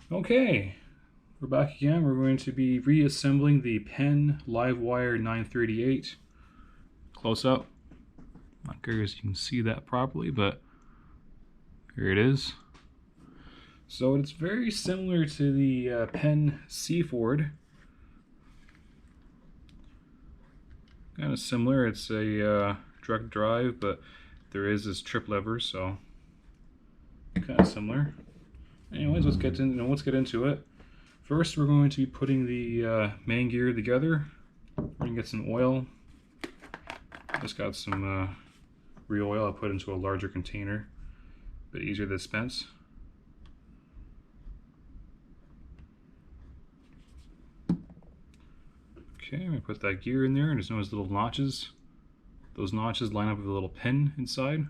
Okay, we're back again. We're going to be reassembling the Penn Livewire 938. Close up. Not sure as you can see that properly, but here it is. So it's very similar to the Penn Seaford. Kind of similar. It's a direct drive, but there is this trip lever, so kind of similar. Anyways, let's get into it. First, we're going to be putting the main gear together. We're going to get some oil. Just got some real oil I put into a larger container. A bit easier to dispense. Okay, I'm going to put that gear in there, and there's those little notches. Those notches line up with a little pin inside. I'm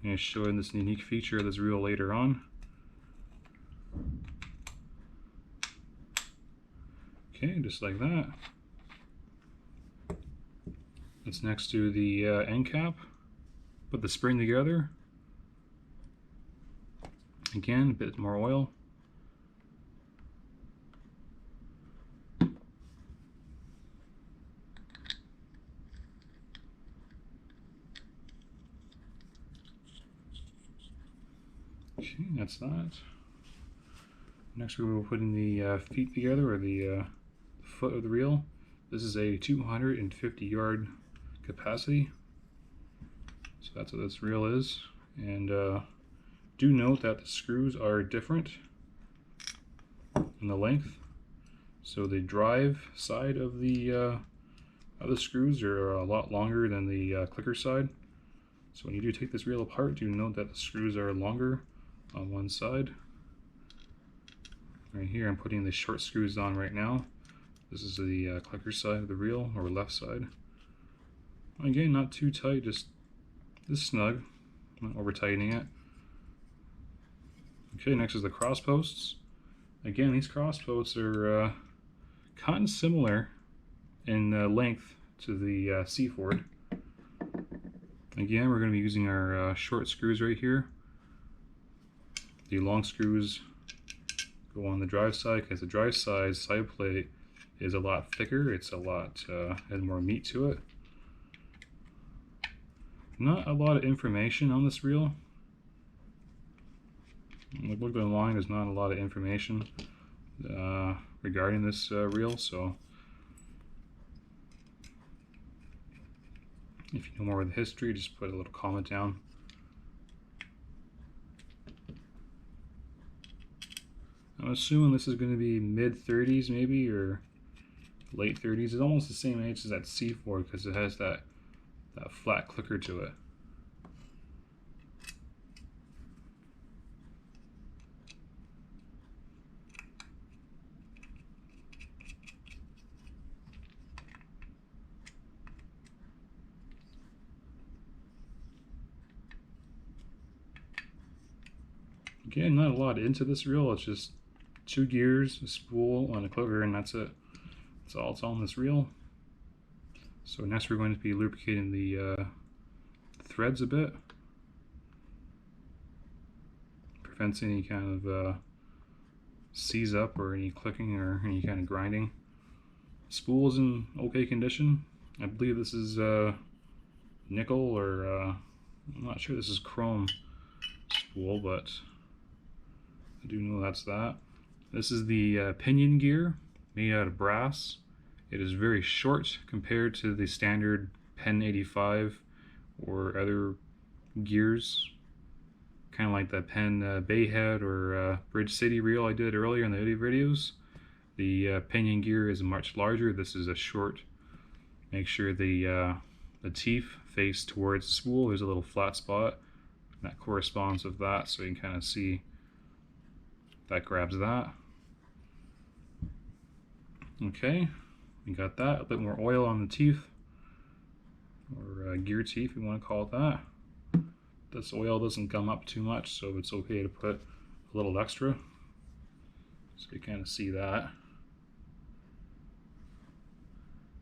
going to show you this unique feature of this reel later on. Okay, just like that. That's next to the end cap. Put the spring together. Again, a bit more oil. Okay, that's that. Next we will put in the feet together, or the foot of the reel. This is a 250 yard capacity. So that's what this reel is. And do note that the screws are different in the length. So the drive side of the screws are a lot longer than the clicker side. So when you do take this reel apart, do note that the screws are longer on one side. Right here I'm putting the short screws on right now. This is the clicker side of the reel, or left side. Again, not too tight, just snug, not over tightening it. Okay, next is the cross posts. Again, these cross posts are kind of similar in length to the Seaford. Again, we're going to be using our short screws right here. The long screws go on the drive side, because the drive side plate is a lot thicker. It's a lot has more meat to it. Not a lot of information on this reel. Look online, there's not a lot of information regarding this reel, so if you know more of the history, just put a little comment down. I'm assuming this is going to be mid-30s maybe, or late 30s. It's almost the same age as that Seaford because it has that flat clicker to it. Again, not a lot into this reel. It's just 2 gears, a spool, and a clicker, and that's it. That's all it's on this reel. So next we're going to be lubricating the threads a bit. Prevents any kind of seize up or any clicking or any kind of grinding. Spool is in okay condition. I believe this is nickel, or I'm not sure this is chrome spool, but I do know that's that. This is the pinion gear made out of brass. It is very short compared to the standard Penn 85 or other gears, kind of like the Penn Bayhead or Bridge City reel I did earlier in the other videos. The pinion gear is much larger. This is a short. Make sure the teeth face towards the spool. There's a little flat spot that corresponds with that, so you can kind of see that grabs that. Okay, we got that. A bit more oil on the teeth, or gear teeth, if you want to call it that. This oil doesn't gum up too much, so it's okay to put a little extra. So you kind of see that.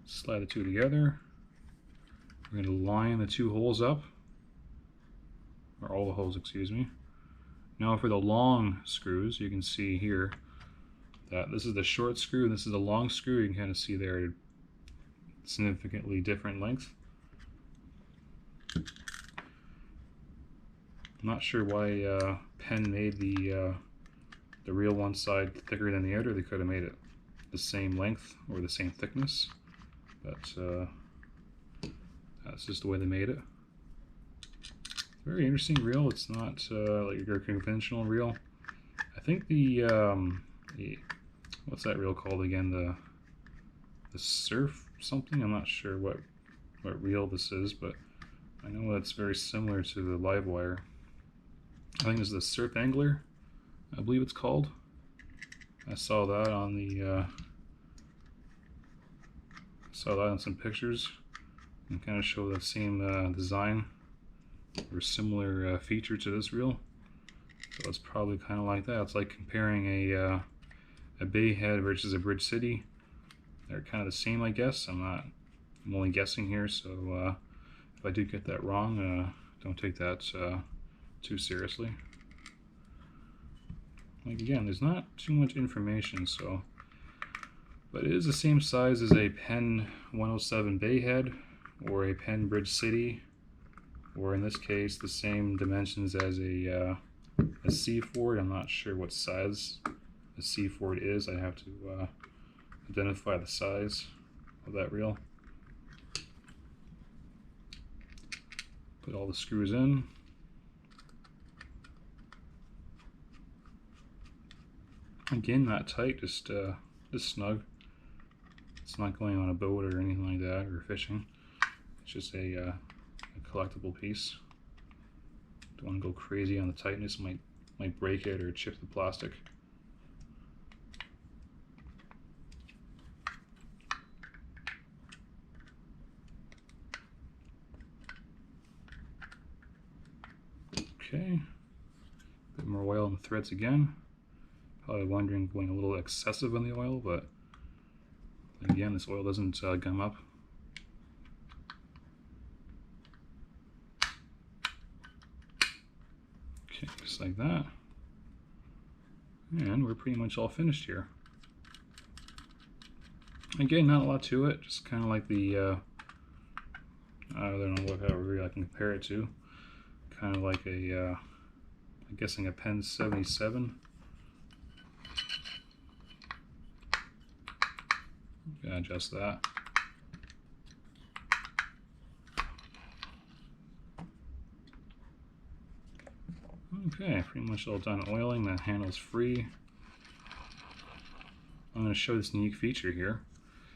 Slide the two together. We're going to line the 2 holes up, or all the holes, excuse me. Now for the long screws, you can see here, that. This is the short screw, and this is the long screw. You can kind of see they're significantly different lengths. I'm not sure why Penn made the real one side thicker than the other. They could have made it the same length or the same thickness, but that's just the way they made it. Very interesting reel. It's not like your conventional reel. I think the what's that reel called again? The surf something. I'm not sure what reel this is, but I know it's very similar to the live wire. I think this is the Surf Angler, I believe it's called. I saw that on the saw that on some pictures, and kind of show the same design or similar feature to this reel. So it's probably kind of like that. It's like comparing a bay head versus a Bridge City. They're kind of the same, I guess. I'm only guessing here, so if I do get that wrong, don't take that too seriously. Like again, there's not too much information, so, but it is the same size as a Penn 107 bay head or a Penn Bridge City, or in this case the same dimensions as a C Ford. I'm not sure what size a C Ford is. I have to identify the size of that reel. Put all the screws in. Again, not tight, just snug. It's not going on a boat or anything like that, or fishing. It's just a collectible piece. Don't want to go crazy on the tightness. Might break it or chip the plastic. Okay, a bit more oil in the threads again. Probably wondering, going a little excessive on the oil, but again, this oil doesn't gum up. Okay, just like that. And we're pretty much all finished here. Again, not a lot to it, just kind of like the, I don't know what I can compare it to. Kind of like a, I'm guessing a Penn 77. Gotta adjust that. Okay, pretty much all done oiling. That handle's free. I'm going to show this unique feature here.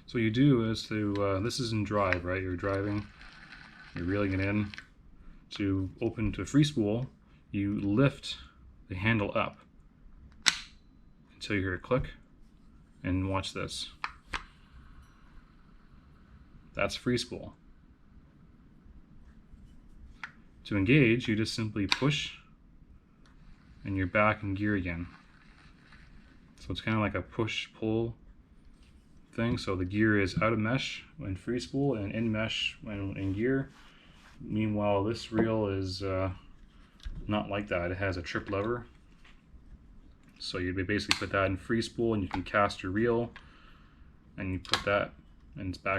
So what you do is to, this is in drive, right? You're driving, you're reeling it in. To open to free spool, you lift the handle up until you hear a click, and watch this. That's free spool. To engage, you just simply push and you're back in gear again. So it's kind of like a push-pull thing. So the gear is out of mesh when free spool and in mesh when in gear. Meanwhile, this reel is not like that. It has a trip lever. So you basically put that in free spool and you can cast your reel, and you put that and it's back